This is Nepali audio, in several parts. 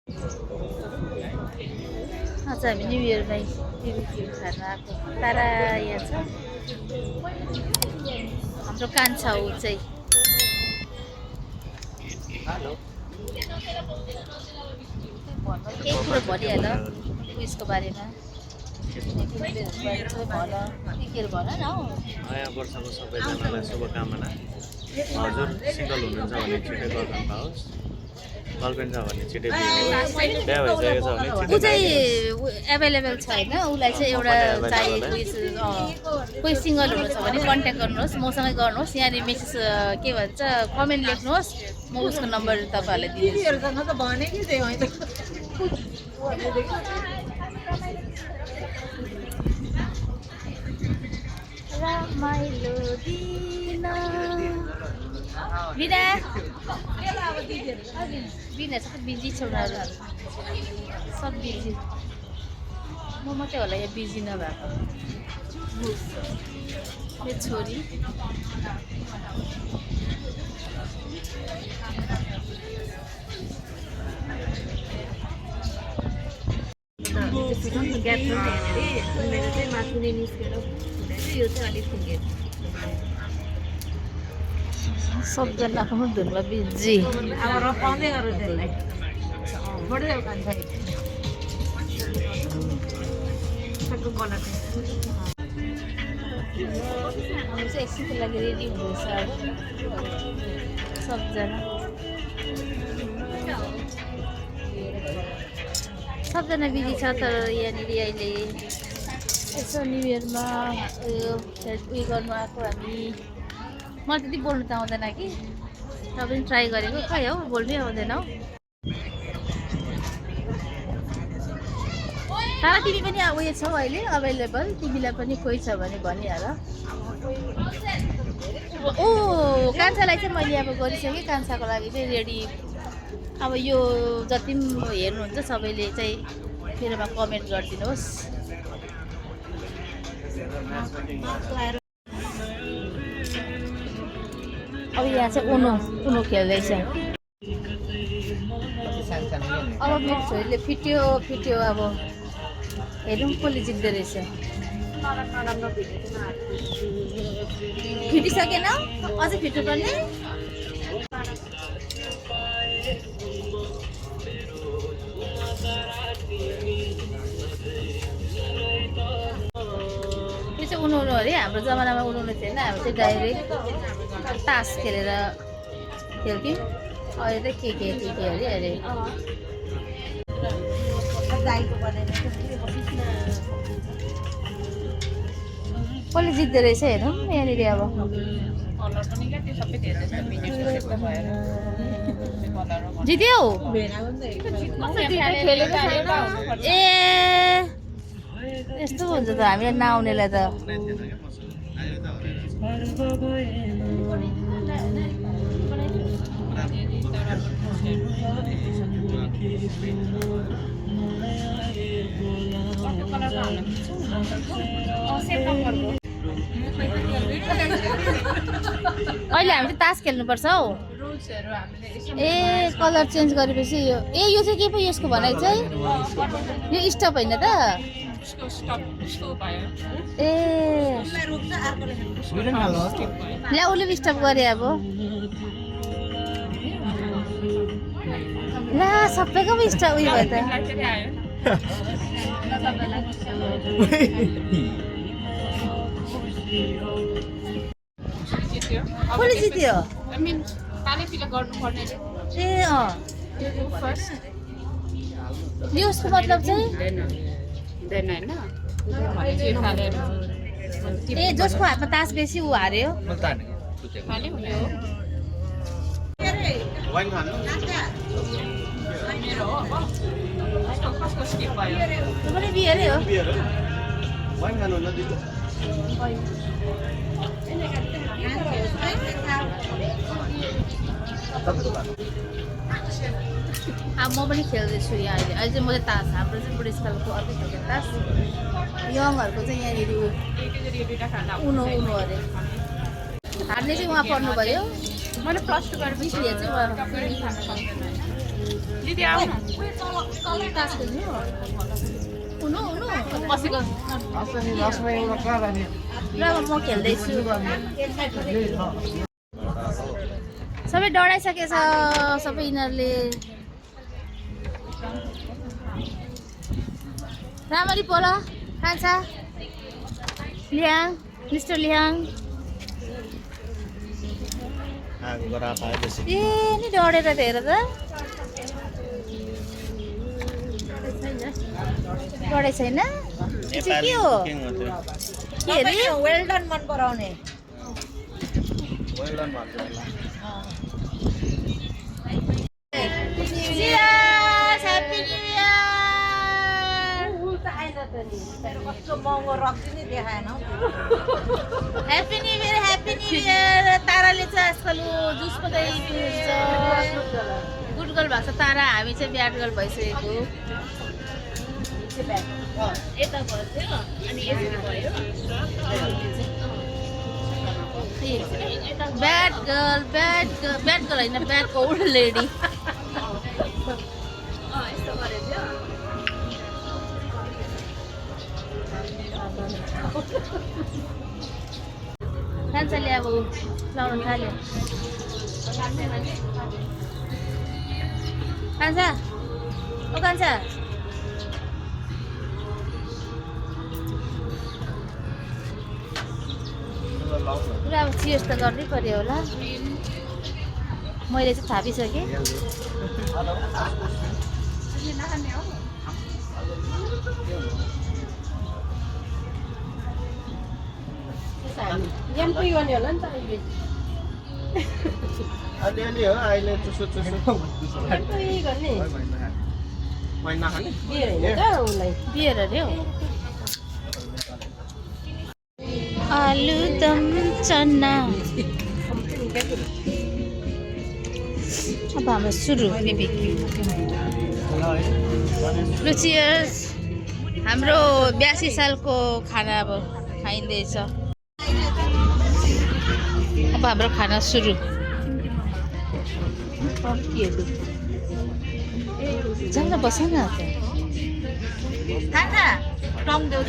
आज हामी न्यु इयरमै बिबिक्यू खान आएको। तारा यहाँ छ हाम्रो कान्छा ऊ चाहिँ। केही कुरो भनिहाल उयसको बारेमा भन के भन न हौ। नयाँ वर्षको सबैजनालाई शुभकामना। हजुर सिङ्गल हुनुहुन्छ भने छिटै गर्नु पाओस्, गर्लफ्रेन्ड छ भने छिटै बिहे भइसकेको छ भने ऊ चाहिँ एभाइलेबल छ होइन। उसलाई चाहिँ एउटा चाहिँ कोही सिङ्गल हुनुहुन्छ भने कन्ट्याक्ट गर्नुहोस्, मसँगै गर्नुहोस्। यहाँनिर मेसेज के भन्छ कमेन्ट लेख्नुहोस्, म उसको नम्बर तपाईँहरूलाई दिन्छु। रमाइलो दिन बिना बिना सबै बिजी छ उनीहरू, सब बिजी। म मात्रै होला यहाँ बिजी नभएको। यो छोरी सबजना आफ्नो धुनमा बिजी। एकछिनको लागि रेडी हुँदैछ अब सबजना बिजी छ। तर यहाँनिर अहिले यसो न्यु इयरमा उयो गर्नु आएको हामी। मलाई त्यति बोल्नु त आउँदैन कि, र पनि ट्राई गरेको। खै हौ बोल्नै आउँदैन हौ। तर तिमी पनि उयो छौ अहिले अभाइलेबल, तिमीलाई पनि कोही छ भने भनिहाल। ओ कान्छालाई चाहिँ मैले अब गरिसकेँ, कान्छाको लागि चाहिँ रेडी। अब यो जति पनि हेर्नुहुन्छ सबैले चाहिँ मेरोमा कमेन्ट गरिदिनुहोस्। अब यहाँ चाहिँ उनो खेल्दैछ। अब मेरो छोरीले फिट्यो अब हेरौँ कसले जित्दो रहेछ। फिटिसकेन अझै फिट्नु पर्ने। यो चाहिँ उनो अरे हाम्रो जमानामा उनो थिएन। हाम्रो चाहिँ डाइरेक्ट तास खेलेर खेल्थ्यौँ। अहिले त के अरे अरे कसले जित्दो रहेछ हेरौँ यहाँनिर। अब जित्यो ए यस्तो हुन्छ त हामीलाई नआउनेलाई त। अहिले हामी चाहिँ तास खेल्नुपर्छ हौ। ए कलर चेन्ज गरेपछि यो चाहिँ के पो यसको भनाइ चाहिँ यो स्टप होइन त। ए ल्या उसले पनि स्टप गरे अब। ला सबैको पनि स्टप उयो भयो त। कसले जित्यो? ए यसको मतलब चाहिँ ए जसको हातमा तास बेसी ऊ हार्यो। पनि बिहेरै हो। अब म पनि खेल्दैछु यहाँ अहिले। अहिले चाहिँ म चाहिँ तास, हाम्रो चाहिँ बुढेसकालको अर्कै खालको तास। यङहरूको चाहिँ यहाँनिर उनो अरे। हार्ने चाहिँ उहाँ पढ्नु भयो। मैले +2 गरेपछि चाहिँ उहाँ दिदी आऊ न उनु बसेको ल म खेल्दैछु सबै डढाइसकेछ सबै यिनीहरूले राम्ररी बोल कान्छा लिहाङ मिस्टर लिहाङ ए नि डढेर हेर त डढे छैन के हो के अरे वेल्डन मन पराउने Happy New Year! कस्तो महँगो रक्सी नि देखाएन Happy New Year! Happy New Year! ताराले चाहिँ आजकल जुस मात्रै पिउँछ गुड गर्ल भएको छ तारा हामी चाहिँ ब्याड गर्ल भइसकेको यता भयो अनि यसरी भयो ब्याड गर्ल होइन ब्याड ओल्ड लेडी कान्छाले अब लाउन थाल्यो कान्छा ओ कान्छा पुरा अब चियर्स त गर्नै पर्यो होला मैले चाहिँ थापिसकेँ एमपी गर्ने होला नि त अलिअलि हो अहिले चुसो गर्ने बियर अरे हौ आलुदम चना अब हाम्रो सुरु लु चियर्स हाम्रो 82 सालको खाना अब खाइँदैछ अब हाम्रो खाना सुरु जान बस न खाना टङ देऊ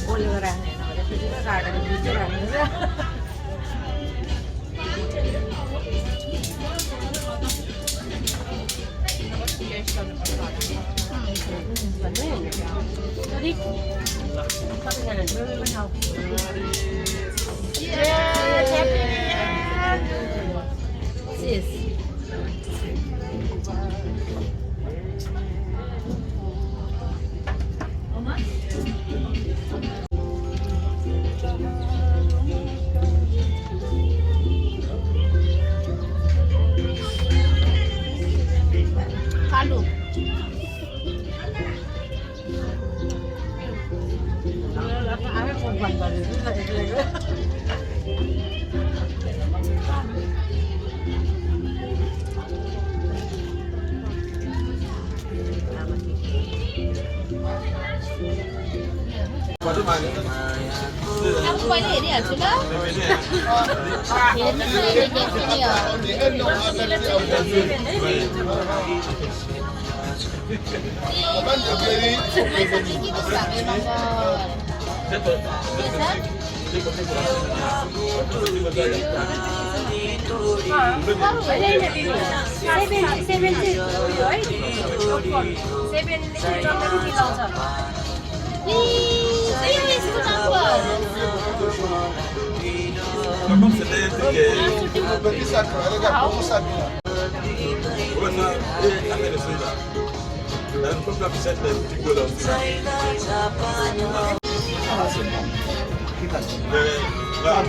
बोलेर राख्ने गार्डन अब पहिले हेरिहाल्छु ल हेर्नु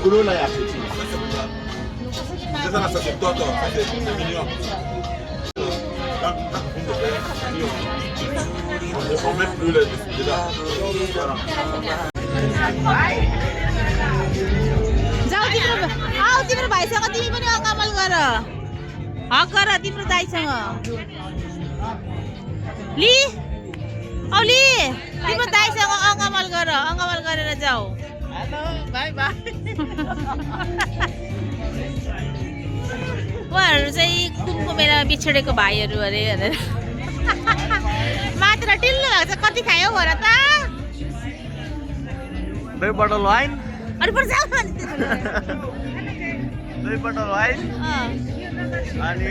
Guru lah ya. Kita nak satu total, satu million. On met plus là. जाऊ तिम्रो आऊ तिम्रो भाइसँग तिमी पनि अङ्गमल गर हक गर तिम्रो दाइसँग लि औ लि तिम्रो दाइसँग अङ्गमल गरेर जाऊ बाई बाई उहाँहरू चाहिँ कुनको बेलामा बिछोडेको भाइहरू अरे भनेर मात्र टिल्लो भएको छ कति खायो भन त 2 बोतल वाइन अरू पर्छ 2 बोतल वाइन अनि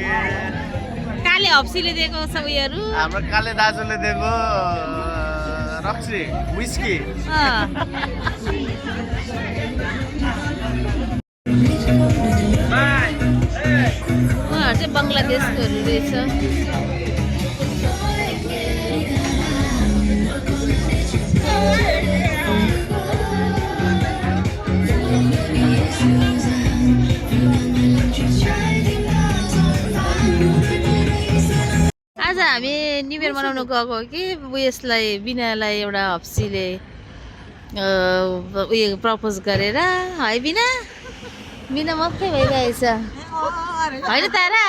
काले हप्सीले दिएको छ उयोहरू हाम्रो काले दाजुले दिएको रक्सी विस्की उहाँहरू चाहिँ बङ्गलादेशकोहरू रहेछ आज हामी न्यु इयर मनाउन गएको कि उयसलाई बिनालाई एउटा हप्सीले उयो प्रपोज गरेर है बिना बिना मक्कै भइरहेछ होइन तारा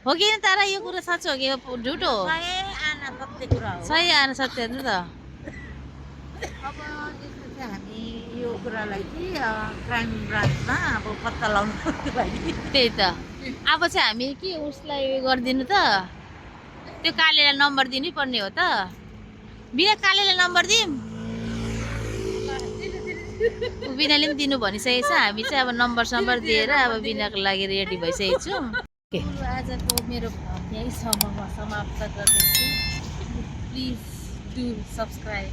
हो कि तारा यो कुरो साँचो हो कि झुटो हो आना सत्य कुरा हो सही आएर सत्य हेर्नु त अब त्यसमा चाहिँ हामी यो कुरालाई चाहिँ क्राइम ब्रान्चमा अब पत्ता लगाउनुको लागि त्यही त अब चाहिँ हामी के उसलाई उयो गरिदिनु त त्यो कालेलाई नम्बर दिनै पर्ने हो त बिना कालेलाई नम्बर दिउँ बिनाले पनि दिनु भनिसकेको छ हामी चाहिँ अब नम्बर दिएर अब बिनाको लागि रेडी भइसकेको छौँ आजको मेरो भ्लग यही समाप्त गर्दैछु प्लिज डु सब्सक्राइब